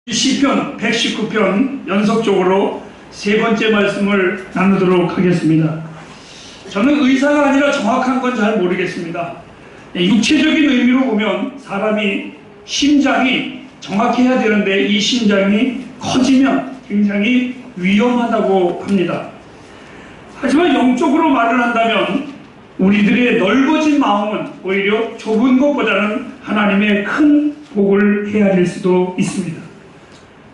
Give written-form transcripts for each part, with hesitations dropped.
시편 119편 연속적으로 세 번째 말씀을 나누도록 하겠습니다. 저는 의사가 아니라 정확한 건 잘 모르겠습니다. 육체적인 의미로 보면 사람이 심장이 정확해야 되는데 이 심장이 커지면 굉장히 위험하다고 합니다. 하지만 영적으로 말을 한다면 우리들의 넓어진 마음은 오히려 좁은 것보다는 하나님의 큰 복을 헤아릴 수도 있습니다.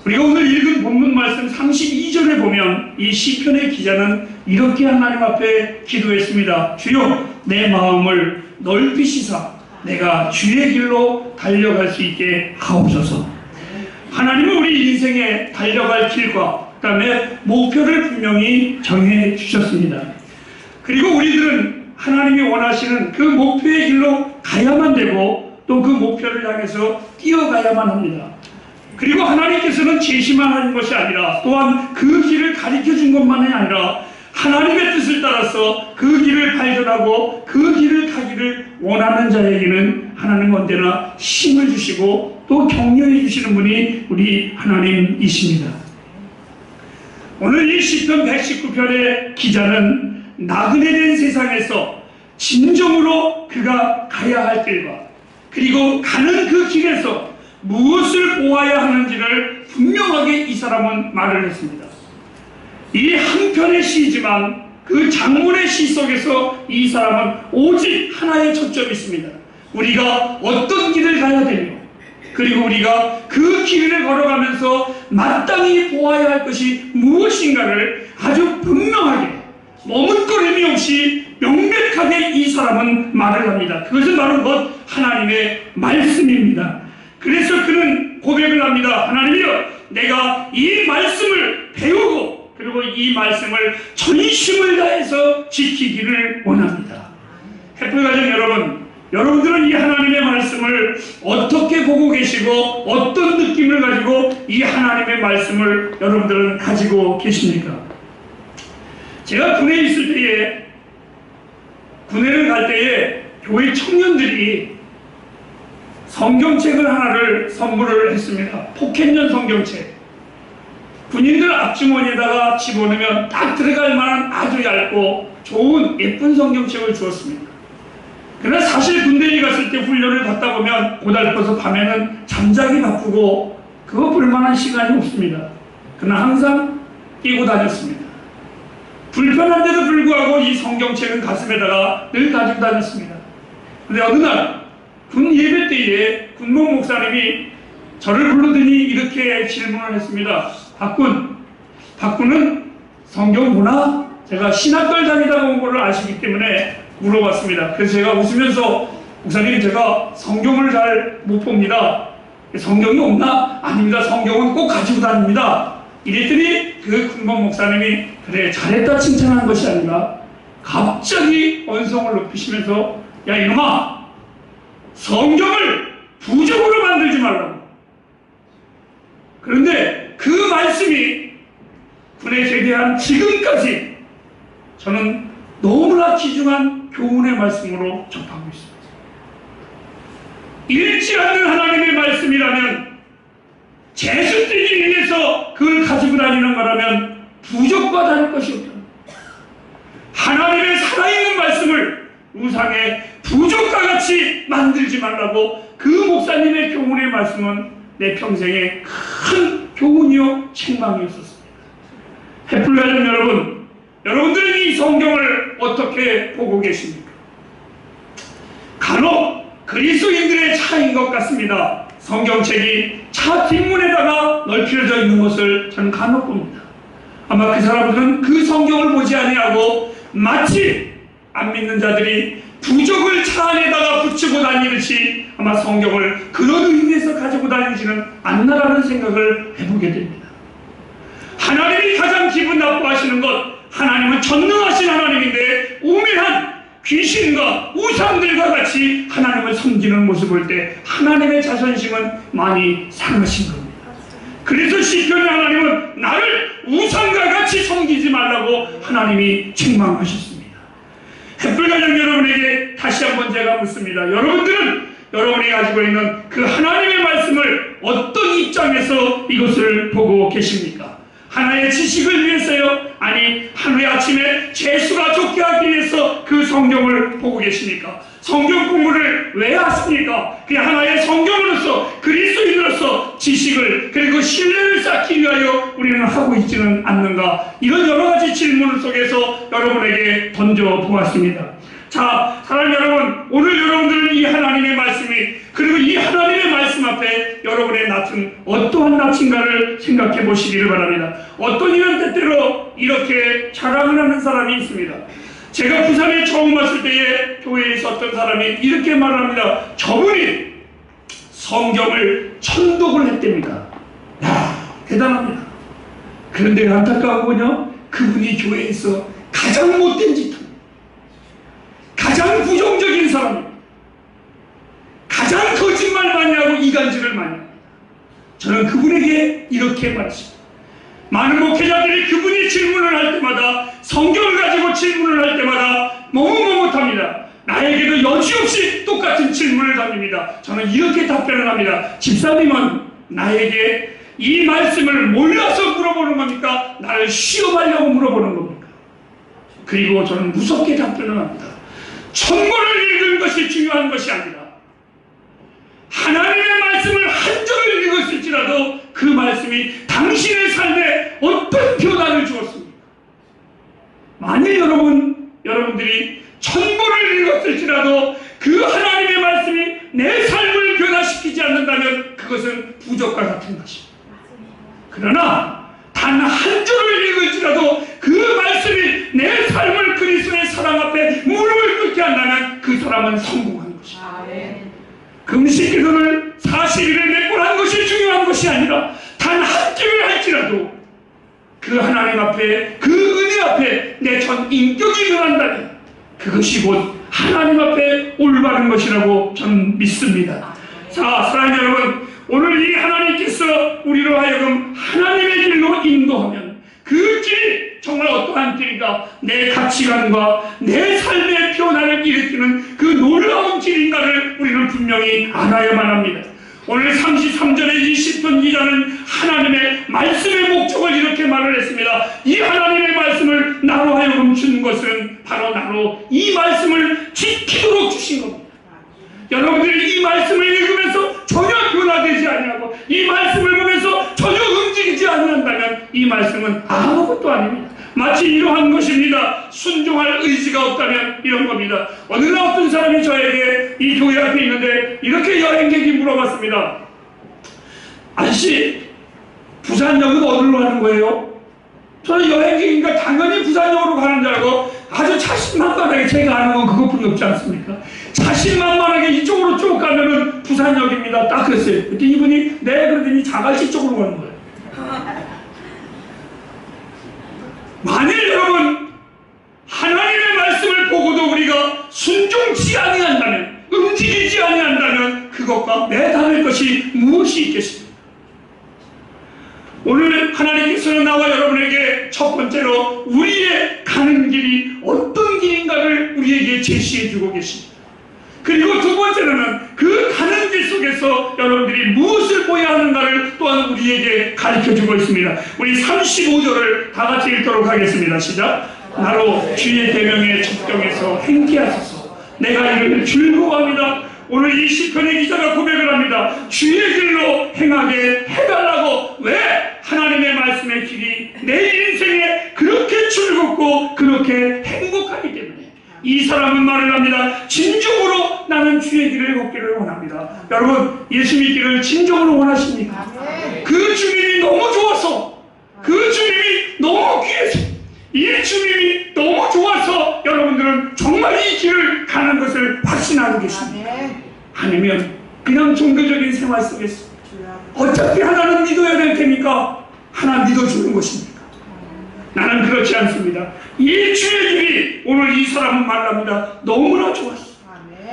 우리가 오늘 읽은 본문 말씀 32절에 보면 이 시편의 기자는 이렇게 하나님 앞에 기도했습니다. 주여, 내 마음을 넓히시사 내가 주의 길로 달려갈 수 있게 하옵소서. 하나님은 우리 인생에 달려갈 길과 그 다음에 목표를 분명히 정해 주셨습니다. 그리고 우리들은 하나님이 원하시는 그 목표의 길로 가야만 되고 또 그 목표를 향해서 뛰어가야만 합니다. 그리고 하나님께서는 제시만 하는 것이 아니라 또한 그 길을 가르쳐 준 것만이 아니라 하나님의 뜻을 따라서 그 길을 발견하고 그 길을 가기를 원하는 자에게는 하나님 언제나 힘을 주시고 또 격려해 주시는 분이 우리 하나님이십니다. 오늘 이 시편 119편의 기자는 나그네된 세상에서 진정으로 그가 가야 할 길과 그리고 가는 그 길에서 무엇을 보아야 하는지를 분명하게 이 사람은 말을 했습니다. 이 한편의 시지만 그 장문의 시 속에서 이 사람은 오직 하나의 초점이 있습니다. 우리가 어떤 길을 가야 되며 그리고 우리가 그 길을 걸어가면서 마땅히 보아야 할 것이 무엇인가를 아주 분명하게 머뭇거림이 없이 명백하게 이 사람은 말을 합니다. 그것은 바로 하나님의 말씀입니다. 그래서 그는 고백을 합니다. 하나님이여, 내가 이 말씀을 배우고 그리고 이 말씀을 전심을 다해서 지키기를 원합니다. 햇불가정 여러분, 여러분들은 이 하나님의 말씀을 어떻게 보고 계시고 어떤 느낌을 가지고 이 하나님의 말씀을 여러분들은 가지고 계십니까? 제가 군에 있을 때에 군에를 갈 때에 교회 청년들이 성경책을 하나를 선물을 했습니다. 포켓년 성경책. 군인들 앞주머니에다가 집어넣으면 딱 들어갈 만한 아주 얇고 좋은 예쁜 성경책을 주었습니다. 그러나 사실 군대에 갔을 때 훈련을 받다 보면 고달퍼서 밤에는 잠자기 바쁘고 그거 볼만한 시간이 없습니다. 그러나 항상 끼고 다녔습니다. 불편한데도 불구하고 이 성경책은 가슴에다가 늘 가지고 다녔습니다. 그런데 어느 날 군 예배 때에 군목 목사님이 저를 불러더니 이렇게 질문을 했습니다. 박군은 성경 보나? 제가 신학교를 다니다가 온 거를 아시기 때문에 물어봤습니다. 그래서 제가 웃으면서 목사님, 제가 성경을 잘 못 봅니다. 성경이 없나? 아닙니다. 성경은 꼭 가지고 다닙니다. 이랬더니 그 군목 목사님이 그래, 잘했다 칭찬한 것이 아니라 갑자기 언성을 높이시면서 야 이놈아, 성경을 부적으로 만들지 말라고. 그런데 그 말씀이 군에 제대한 지금까지 저는 너무나 귀중한 교훈의 말씀으로 접하고 있습니다. 읽지 않는 하나님의 말씀이라면, 재수들이 위해서 그걸 가지고 다니는 거라면 부적과 다를 것이 없다. 하나님의 살아있는 말씀을 우상의 부족과 같이 만들지 말라고 그 목사님의 교훈의 말씀은 내 평생에 큰 교훈이요 책망이었었습니다. 햇불가정 여러분, 여러분들은 이 성경을 어떻게 보고 계십니까? 간혹 그리스도인들의 차이인 것 같습니다. 성경책이 차 뒷문에다가 널브러져 있는 것을 저는 간혹 봅니다. 아마 그 사람들은 그 성경을 보지 아니하고 마치 안 믿는 자들이 부적을 차 안에다가 붙이고 다니듯이 아마 성경을 그런 의미에서 가지고 다니지는 않나라는 생각을 해보게 됩니다. 하나님이 가장 기분 나빠하시는 것, 하나님은 전능하신 하나님인데 우매한 귀신과 우상들과 같이 하나님을 섬기는 모습을 볼 때 하나님의 자존심은 많이 상하신 겁니다. 그래서 시편의 하나님은 나를 우상과 같이 섬기지 말라고 하나님이 책망하셨습니다. 햇불가정 여러분에게 다시 한번 제가 묻습니다. 여러분들은 여러분이 가지고 있는 그 하나님의 말씀을 어떤 입장에서 이것을 보고 계십니까? 하나의 지식을 위해서요? 아니 하루의 아침에 재수가 좋게 하기 위해서 그 성경을 보고 계십니까? 성경 공부를 왜 하십니까? 그냥 하나의 성경으로서 그리스도인으로서 지식을 그리고 신뢰를 쌓기 위하여 우리는 하고 있지는 않는가? 이런 여러 가지 질문 속에서 여러분에게 던져보았습니다. 자, 사랑하는 여러분, 오늘 여러분들은 이 하나님의 말씀이 그리고 이 하나님의 말씀 앞에 여러분의 낯은 어떠한 낯인가를 생각해 보시기를 바랍니다. 어떤 이런 때때로 이렇게 자랑을 하는 사람이 있습니다. 제가 부산에 처음 왔을 때에 교회에 있었던 사람이 이렇게 말합니다. 저분이 성경을 천독을 했답니다. 야, 대단합니다. 그런데 안타까운 건요, 그분이 교회에서 가장 못된 짓, 가장 부정적인 사람입니다. 가장 거짓말 많이 하고 이간질을 많이 합니다. 저는 그분에게 이렇게 말했습니다. 많은 목회자들이 그분이 질문을 할 때마다 성경을 가지고 질문을 할 때마다 너무 못합니다. 나에게도 여지없이 똑같은 질문을 던집니다. 저는 이렇게 답변을 합니다. 집사님은 나에게 이 말씀을 몰라서 물어보는 겁니까? 나를 시험하려고 물어보는 겁니까? 그리고 저는 무섭게 답변을 합니다. 천권을 읽은 것이 중요한 것이 아니라 하나님의 말씀을 한 절을 읽었을지라도 그 말씀이 당신의 삶에 어떤 변화를 주었습니까? 만일 여러분들이 천권을 읽었을지라도 그 하나님의 말씀이 내 삶을 변화시키지 않는다면 그것은 부족과 같은 것입니다. 그러나 단 한 절을 읽을지라도 그 말씀이 내 삶을 그리스도의 사랑 앞에 무릎을 꿇게 한다면 그 사람은 성공한 것입니다. 금식 기도를 40일에 몇 번 한 것이 중요한 것이 아니라 단 한 끼를 할지라도 그 하나님 앞에 그 은혜 앞에 내 전 인격이 변한다면 그것이 곧 하나님 앞에 올바른 것이라고 저는 믿습니다. 자, 사랑하는 여러분, 오늘 이 하나님께서 우리로 하여금 하나님의 길로 인도하면 그 길이 정말 어떠한 길인가, 내 가치관과 내 삶의 변화를 일으키는 그 놀라운 길인가를 우리는 분명히 알아야만 합니다. 오늘 33절의 20분 기자는 하나님의 말씀의 목적을 이렇게 말을 했습니다. 이 하나님의 말씀을 나로 하여금 준 것은 바로 나로 이 말씀을 지키도록 주신 겁니다. 여러분들이 이 말씀을 읽으면서 전혀 변화되지 아니하고 이 말씀을 보면서 전혀 움직이지 않는다면 이 말씀은 아무것도 아닙니다. 마치 이러한 것입니다. 순종할 의지가 없다면 이런 겁니다. 어느 날 어떤 사람이 저에게 이 교회 앞에 있는데 이렇게 여행객이 물어봤습니다. 아저씨, 부산역은 어디로 가는 거예요? 저는 여행객이니까 당연히 부산역으로 가는 줄 알고 아주 자신만만하게, 제가 아는 건 그것뿐이 없지 않습니까? 자신만만하게 이쪽으로 쭉 가면은 부산역입니다. 딱 그랬어요. 그때 이분이 네 그러더니 자갈치 쪽으로 가는 거예요. 만일 여러분 하나님의 말씀을 보고도 우리가 순종치 아니한다면, 움직이지 아니한다면 그것과 매달릴 것이 무엇이 있겠습니까? 오늘 하나님께서는 나와 여러분에게 첫 번째로 우리의 가는 길이 어떤 길인가를 우리에게 제시해 주고 계십니다. 그리고 두 번째로는 그 가는 길 속에서 여러분들이 무엇을 보여야 하는가를 또한 우리에게 가르쳐주고 있습니다. 우리 35절을 다 같이 읽도록 하겠습니다. 시작. 나로 주의 계명에 적정해서 행케하소서. 내가 이를 즐거워합니다. 오늘 이 시편의 기자가 고백을 합니다. 주의 길로 행하게 해달라고. 왜? 하나님의 말씀의 길이 내 인생에 그렇게 즐겁고 그렇게 행복하기 때문에 이 사람은 말을 합니다. 진정으로 나는 주의 길을 걷기를 원합니다. 여러분, 예수 믿기를 진정으로 원하십니까? 그 주님이 너무 좋아서, 그 주님이 너무 귀해서, 이 주님이 너무 좋아서 여러분들은 정말 이 길을 가는 것을 확신하고 계십니다. 아니면 그냥 종교적인 생활 속에서 어차피 하나는 믿어야 될 테니까 하나 믿어주는 것입니까? 나는 그렇지 않습니다. 이 주의 길이 오늘 이 사람은 말합니다. 너무나 좋았어.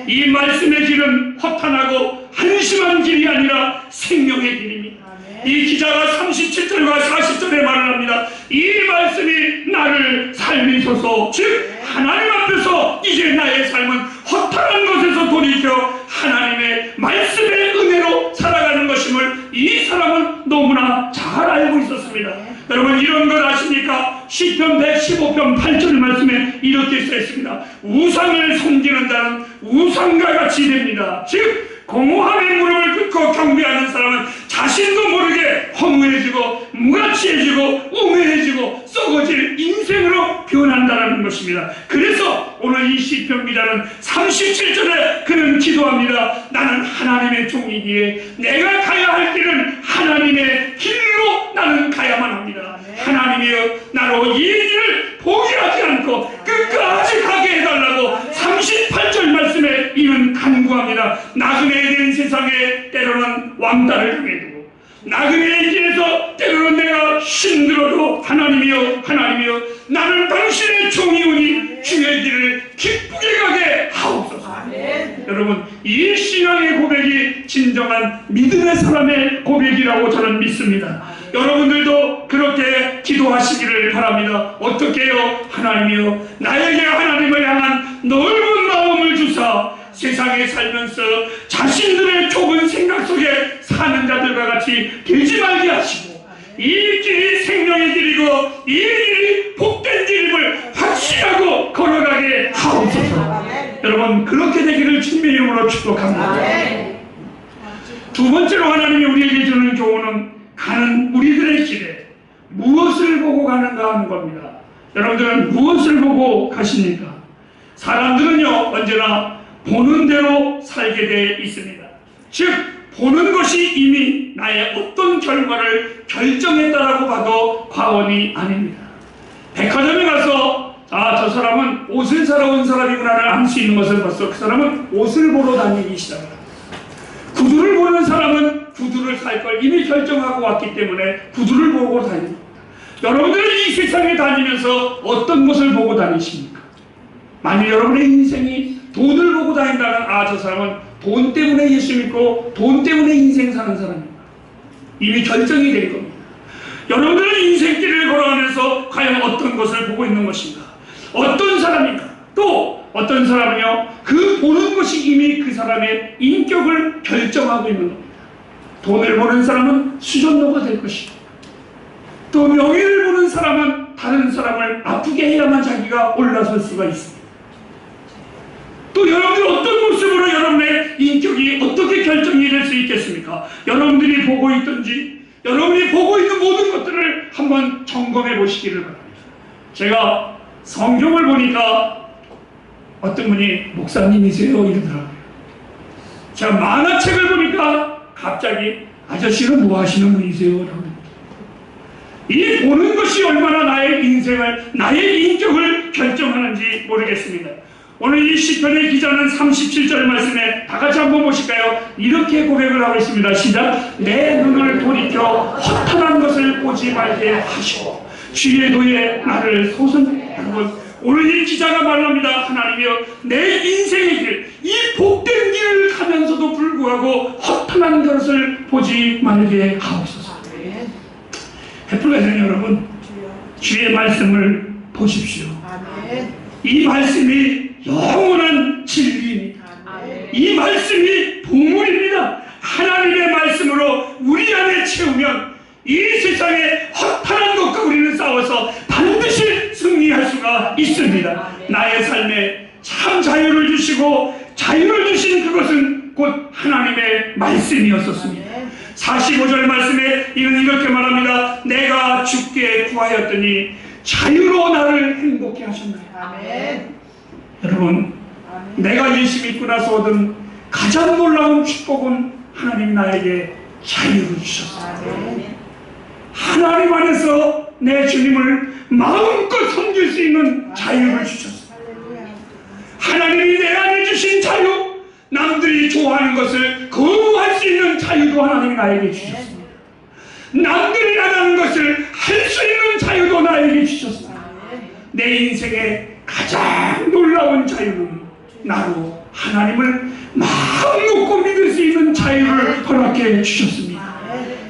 이 말씀의 길은 허탄하고 한심한 길이 아니라 생명의 길입니다. 이 기자가 37절과 40절에 말을 합니다. 이 말씀이 나를 살리소서. 즉 하나님 앞에서 이제 나의 삶은 허탄한 것에서 돌이켜 하나님의 말씀의 은혜로 살아가는 것임을 이 사람은 너무나 잘 알고 있었습니다. 여러분, 이런 걸 아십니까? 시편 115편 8절 말씀에 이렇게 써 있습니다. 우상을 섬기는 자는 우상과 같이 됩니다. 즉 공허함의 무릎을 꿇고 경배하는 사람은 자신도 모르게 허무해지고 무가치해지고 우매해지고 썩어질 인생으로 변한다는 것입니다. 그래서 오늘 이 시편 기자는 37절에 그는 기도합니다. 나는 하나님의 종이기에 내가 가야 할 길은 하나님의 길로 나는 가야만 합니다. 하나님이여, 나로 이 길을 포기하지 않고 끝까지 가게 해달라고 38절 말씀에 이는 간구합니다. 나그네에 대한 세상에 때로는 왕따를 당해도, 나그네의 길에서 때로는 내가 힘들어도 하나님이여, 하나님이여, 나는 당신의 종이오니 주의 길을 기쁘게 가게 하옵소서. 여러분, 이 신앙의 고백이 진정한 믿음의 사람의 고백이라고 저는 믿습니다. 여러분들도 그렇게 기도하시기를 바랍니다. 어떻게 해요? 하나님이여, 나에게 하나님을 향한 넓은 마음을 주사 세상에 살면서 자신들의 좁은 생각 속에 사는 자들과 같이 되지 말게 하시고, 이 길이 생명의 길이고 이 길이 복된 길임을 확신하고 걸어가게 하옵소서. 여러분, 그렇게 되기를 주님의 이름으로 축복합니다. 두 번째로 하나님이 우리에게 주는 교훈은 가는 우리들의 길에 무엇을 보고 가는가 하는 겁니다. 여러분들은 무엇을 보고 가십니까? 사람들은요, 언제나 보는 대로 살게 되어 있습니다. 즉 보는 것이 이미 나의 어떤 결과를 결정했다라고 봐도 과언이 아닙니다. 백화점에 가서 저 사람은 옷을 사러 온 사람이구나를 알 수 있는 것을 봤어. 그 사람은 옷을 보러 다니기 시작합니다. 구두를 보는 사람은 구두를 살 걸 이미 결정하고 왔기 때문에 구두를 보고 다닙니다. 여러분들은 이 세상에 다니면서 어떤 것을 보고 다니십니까? 만일 여러분의 인생이 돈을 보고 다닌다면 저 사람은 돈 때문에 예수 믿고 돈 때문에 인생 사는 사람입니다. 이미 결정이 될 겁니다. 여러분들은 인생길을 걸어가면서 과연 어떤 것을 보고 있는 것인가? 어떤 사람인가? 또 어떤 사람은요, 그 보는 것이 이미 그 사람의 인격을 결정하고 있는 겁니다. 돈을 보는 사람은 수전노가 될 것이고, 또 명예를 보는 사람은 다른 사람을 아프게 해야만 자기가 올라설 수가 있습니다. 또 여러분들 어떤 모습으로 여러분의 인격이 어떻게 결정이 될 수 있겠습니까? 여러분들이 보고 있든지 여러분이 보고 있는 모든 것들을 한번 점검해 보시기를 바랍니다. 제가 성경을 보니까 어떤 분이 목사님이세요? 이러더라고요. 제가 만화책을 보니까 갑자기 아저씨는 뭐 하시는 분이세요? 이 보는 것이 얼마나 나의 인생을, 나의 인격을 결정하는지 모르겠습니다. 오늘 이 시편의 기자는 37절 말씀에 다 같이 한번 보실까요? 이렇게 고백을 하고 있습니다. 시작. 내 눈을 돌이켜 허탄한 것을 보지 말게 하시고 주의 도에 나를 소선하게. 여러분, 오늘 이 기자가 말합니다. 하나님이여, 내 인생의 길, 이 복된 길을 가면서도 불구하고 허탄한 것을 보지 말게 하옵소서. 베풀가정 여러분, 주의 말씀을 보십시오. 이 말씀이 영원한 진리입니다. 이 말씀이 보물입니다. 하나님의 말씀으로 우리 안에 채우면 이 세상에 허탄한 것과 우리는 싸워서 반드시 승리할 수가 있습니다. 나의 삶에 참 자유를 주시고 자유를 주신 그것은 곧 하나님의 말씀이었었습니다. 45절 말씀에 이는 이렇게 말합니다. 내가 주께 구하였더니 자유로 나를 행복해 하셨나요? 아멘. 여러분, 내가 예수 믿고 나서 얻은 가장 놀라운 축복은 하나님 나에게 자유를 주셨습니다. 하나님 안에서 내 주님을 마음껏 섬길 수 있는 자유를 주셨습니다. 하나님이 내 안에 주신 자유, 남들이 좋아하는 것을 거부할 수 있는 자유도 하나님이 나에게 주셨습니다. 남들이 안 하는 것을 할 수 있는 자유도 나에게 주셨습니다. 내 인생의 가장 놀라운 자유는 나로 하나님을 마음 놓고 믿을 수 있는 자유를 허락해 주셨습니다.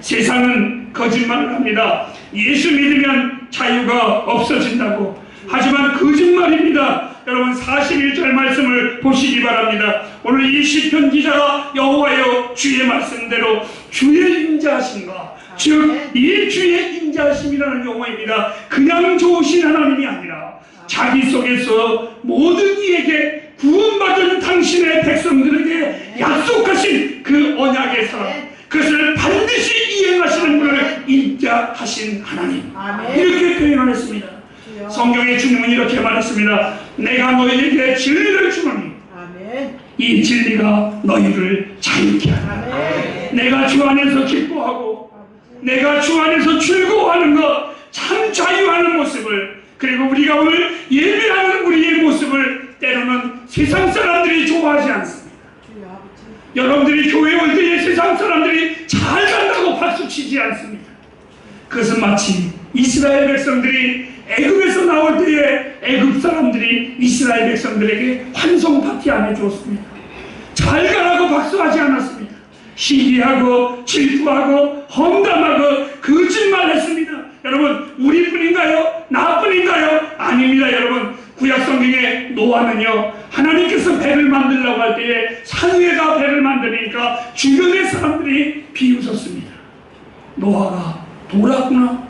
세상은 거짓말을 합니다. 예수 믿으면 자유가 없어진다고. 하지만 거짓말입니다. 여러분 41절 말씀을 보시기 바랍니다. 오늘 이 시편 기자가 여호와여 주의 말씀대로 주의 인자하심과 즉 이 주의 인자하심이라는 용어입니다. 그냥 좋으신 하나님이 아니라 자기 속에서 모든 이에게 구원받은 당신의 백성들에게 약속하신 그 언약의 사랑, 그것을 반드시 이행하시는 분을 인자하신 하나님, 이렇게 표현을 했습니다. 성경의 주님은 이렇게 말했습니다. 내가 너희에게 진리를 주노니 이 진리가 너희를 자유케 하리라. 내가 주 안에서 기뻐하고 내가 주 안에서 즐거워하는 것, 참 자유하는 모습을, 그리고 우리가 오늘 예배하는 우리의 모습을 때로는 세상 사람들이 좋아하지 않습니다. 여러분들이 교회 올 때에 세상 사람들이 잘 간다고 박수치지 않습니다. 그것은 마치 이스라엘 백성들이 애굽에서 나올 때에 애굽 사람들이 이스라엘 백성들에게 환송 파티 안 해주었습니다. 잘 가라고 박수하지 않았습니다. 시기하고 질투하고 험담하고 거짓말했습니다. 여러분, 우리뿐인가요? 나뿐인가요? 아닙니다. 여러분, 구약성경의 노아는요, 하나님께서 배를 만들려고 할 때에 산 위에다 배를 만드니까 주변의 사람들이 비웃었습니다. 노아가 돌았구나.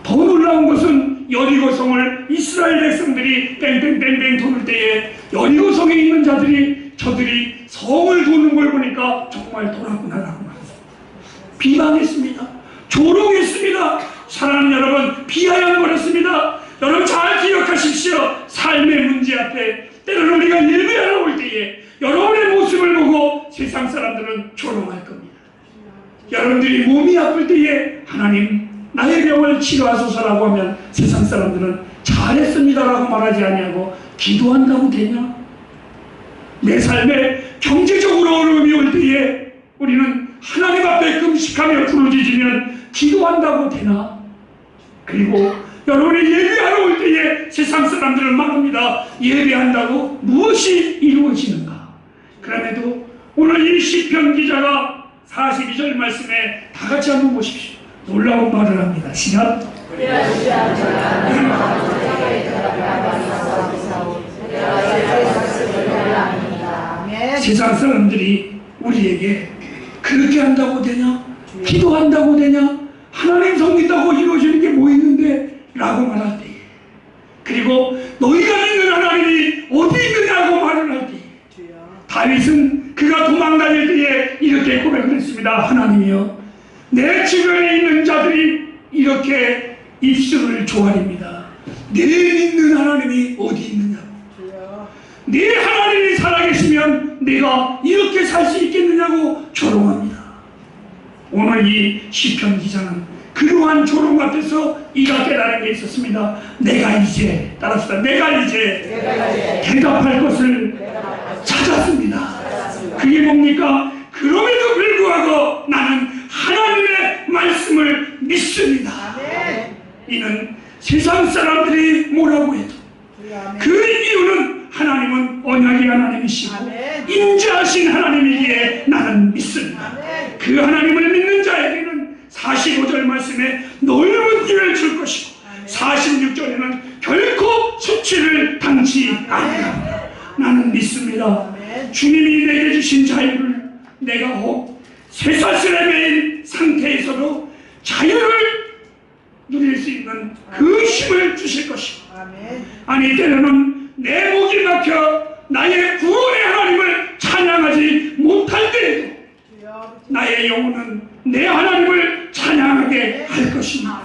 더 놀라운 것은 여리고성을 이스라엘 백성들이 뺑뺑뺑뺑 도는 때에 여리고성에 있는 자들이 저들이 성을 도는 걸 보니까 정말 돌았구나라고 비방했습니다. 조롱했습니다. 사랑하는 여러분, 비아냥거렸습니다. 여러분 잘 기억하십시오. 삶의 문제 앞에 때로는 우리가 예배하러 올 때에 여러분의 모습을 보고 세상 사람들은 조롱할 겁니다. 여러분들이 몸이 아플 때에 하나님 나의 병을 치료하소서라고 하면 세상 사람들은 잘했습니다라고 말하지 아니하고 기도한다고 되냐? 내 삶에 경제적으로 어려움이 올 때에 우리는 하나님 앞에 금식하며 부르짖으면 기도한다고 되나? 그리고 여러분이 예배하러 올 때에 세상 사람들은 말합니다. 예배한다고 무엇이 이루어지는가? 그럼에도 오늘 이 시편 기자가 42절 말씀에 다 같이 한번 보십시오. 놀라운 말을 합니다. 시작. 세상 사람들이 우리에게 그렇게 한다고 되냐? 기도한다고 되냐? 하나님 섬긴다고 이루어지는 게 뭐 있는데? 라고 말할 때, 그리고 너희가 믿는 하나님이 어디 있느냐고 말을 할 때, 다윗은 그가 도망다닐 때에 이렇게 고백을 했습니다. 하나님이여, 내 주변에 있는 자들이 이렇게 입술을 조아립니다. 내 믿는 하나님이 어디 있느냐고. 네 하나님이 살아계시면 내가 이렇게 살 수 있겠느냐고 조롱합니다. 오늘 이 시편 기자는 그러한 조롱 앞에서 이가 깨달은 게 있었습니다. 내가 이제 따라서 내가 이제 대답할 것을 찾았습니다. 그게 뭡니까? 그럼에도 불구하고 나는 하나님의 말씀을 믿습니다. 이는 세상 사람들이 뭐라고 해도 그 이유는 하나님은 언약의 하나님이시고 인자하신 하나님이기에 나는 믿습니다. 그 하나님을 믿는 자에게는 45절 말씀에 넓은 길을 줄 것이고 46절에는 결코 수치를 당치 아니하리라. 나는 믿습니다. 주님이 내게 주신 자유를 내가 혹 쇠사슬에 매인 상태에서도 자유를 누릴 수 있는 그 힘을 주실 것이고, 아니 때로는 내 목이 막혀 나의 구원의 하나님을 찬양하지 못할 때에도 나의 영혼은 내 하나님을 찬양하게 할 것입니다.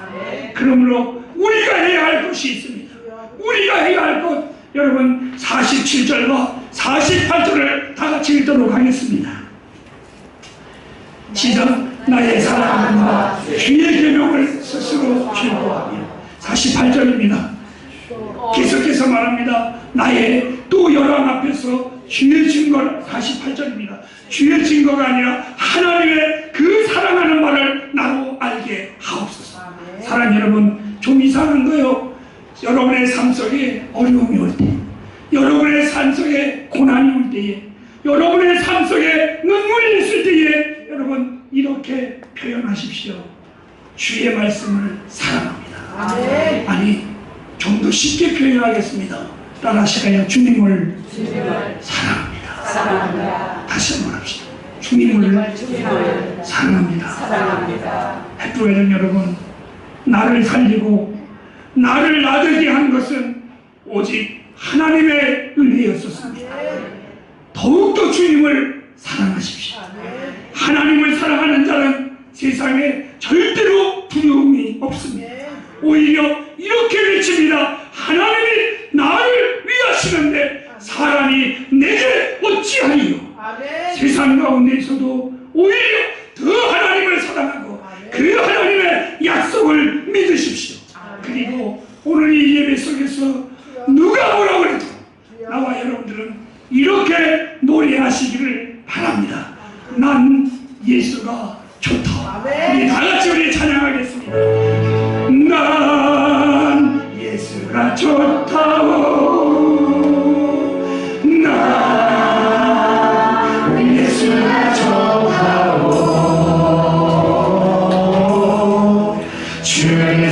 그러므로 우리가 해야 할 것이 있습니다. 우리가 해야 할 것, 여러분 47절과 48절을 다 같이 읽도록 하겠습니다. 시작. 나의 사랑하는 주의 계명을 스스로 즐거워하며. 48절입니다. 계속해서 말합니다. 나의 또 열왕 앞에서 주의 증거를, 48절입니다. 주의 증거가 아니라 하나님의 그 사랑하는 말을 나로 알게 하옵소서. 사랑 여러분, 좀 이상한 거요. 여러분의 삶 속에 어려움이 올 때, 여러분의 삶 속에 고난이 올 때에, 여러분의 삶 속에 눈물이 있을 때에 여러분 이렇게 표현하십시오. 주의 말씀을 사랑합니다. 아니, 좀 더 쉽게 표현하겠습니다. 따라하시가요. 주님을 사랑합니다. 다시 한번 합시다. 주님을 사랑합니다. 햇불회장 여러분, 나를 살리고 나를 나되게 한 것은 오직 하나님의 은혜였었습니다. 더욱더 주님을 사랑하십시오. 하나님을 사랑하는 자는 세상에 절대로 두려움이 없습니다. 오히려 이렇게 외칩니다. 하나님이 나를 위하시는데 사람이 내게 어찌하리요. 세상 가운데에서도 오히려 더 하나님을 사랑하고 그 하나님의 약속을 믿으십시오. 그리고 오늘 이 예배 속에서 누가 뭐라고 해도 나와 여러분들은 이렇게 노래하시기를 바랍니다. 난 예수가 좋다. 우리 다같이 우리 찬양하겠습니다. 난 예수가 좋다오. 난 예수가 좋다오. 주의